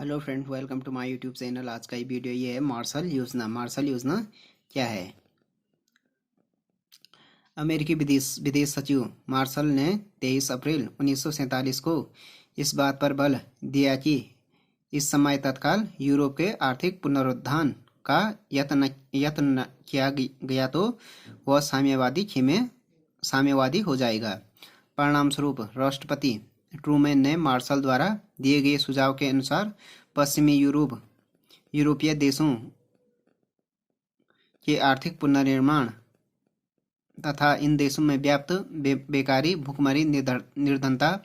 Hello friend, welcome to my YouTube channel. आज का ये वीडियो ये है मार्शल योजना। मार्शल योजना क्या है? अमेरिकी विदेश विदेश सचिव मार्शल ने 23 अप्रैल 1947 को इस बात पर बल दिया कि इस समय तत्काल यूरोप के आर्थिक पुनरुत्थान का यत्न किया गया तो वह साम्यवादी हो जाएगा। परिणामस्वरूप राष्ट्रपति ट्रूमैन ने मार्शल द्वारा दिए गए सुझाव के अनुसार पश्चिमी यूरोपीय देशों के आर्थिक पुनर्निर्माण तथा इन देशों में व्याप्त बेकारी, भुखमरी, निर्धनता,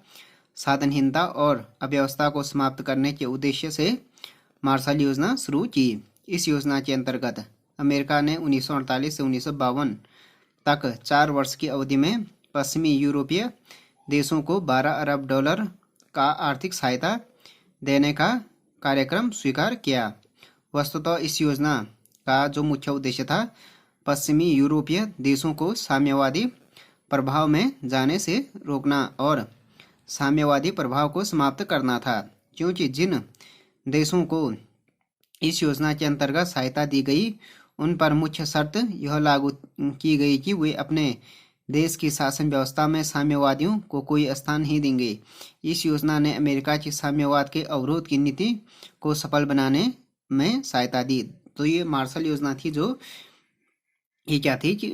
साधनहीनता और अव्यवस्था को समाप्त करने के उद्देश्य से मार्शल योजना शुरू की। इस योजना के अंतर्गत अमेरिका ने 1948 से 1952 तक 4 वर्ष की अवधि में पश्चिमी यूरोपीय देशों को $12 अरब का आर्थिक सहायता देने का कार्यक्रम स्वीकार किया। वस्तुतः इस योजना का जो मुख्य उद्देश्य था, पश्चिमी यूरोपीय देशों को साम्यवादी प्रभाव में जाने से रोकना और साम्यवादी प्रभाव को समाप्त करना था, क्योंकि जिन देशों को इस योजना के अंतर्गत सहायता दी गई उन पर मुख्य शर्त यह लागू की गई कि वे अपने देश की शासन व्यवस्था में साम्यवादियों को कोई स्थान नहीं देंगे। इस योजना ने अमेरिका की साम्यवाद के अवरोध की नीति को सफल बनाने में सहायता दी। तो ये मार्शल योजना थी, जो ये क्या थी कि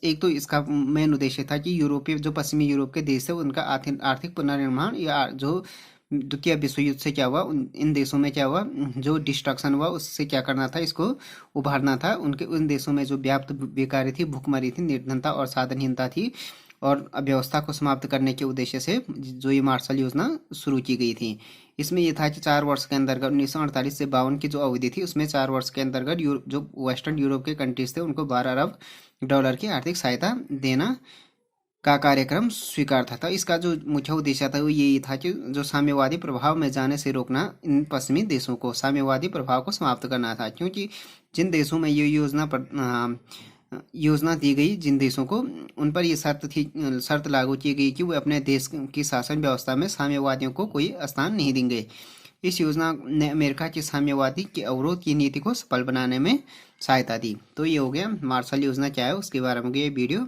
एक तो इसका मेन उद्देश्य था कि जो पश्चिमी यूरोप के देश है उनका आर्थिक पुनर्निर्माण, या जो द्वितीय विश्व युद्ध से क्या हुआ, इन देशों में क्या हुआ, जो डिस्ट्रक्शन हुआ उससे क्या करना था, इसको उभारना था। उन देशों में जो व्याप्त बेकारी थी, भुखमरी थी, निर्धनता और साधनहीनता थी, और अव्यवस्था को समाप्त करने के उद्देश्य से जो ये मार्शल योजना शुरू की गई थी। इसमें यह था कि 4 वर्ष के अंतर्गत 1948 से 52 की जो अवधि थी उसमें 4 वर्ष के अंतर्गत जो वेस्टर्न यूरोप के कंट्रीज थे उनको $12 अरब की आर्थिक सहायता देना का कार्यक्रम स्वीकार था। इसका जो मुख्य उद्देश्य था वो यही था कि जो साम्यवादी प्रभाव में जाने से रोकना, इन पश्चिमी देशों को साम्यवादी प्रभाव को समाप्त करना था, क्योंकि जिन देशों में ये योजना दी गई, जिन देशों को, उन पर ये शर्त लागू की गई कि वे अपने देश की शासन व्यवस्था में साम्यवादियों को कोई स्थान नहीं देंगे। इस योजना ने अमेरिका की साम्यवादी के अवरोध की नीति को सफल बनाने में सहायता दी। तो ये हो गया मार्शल योजना क्या है उसके बारे में ये वीडियो।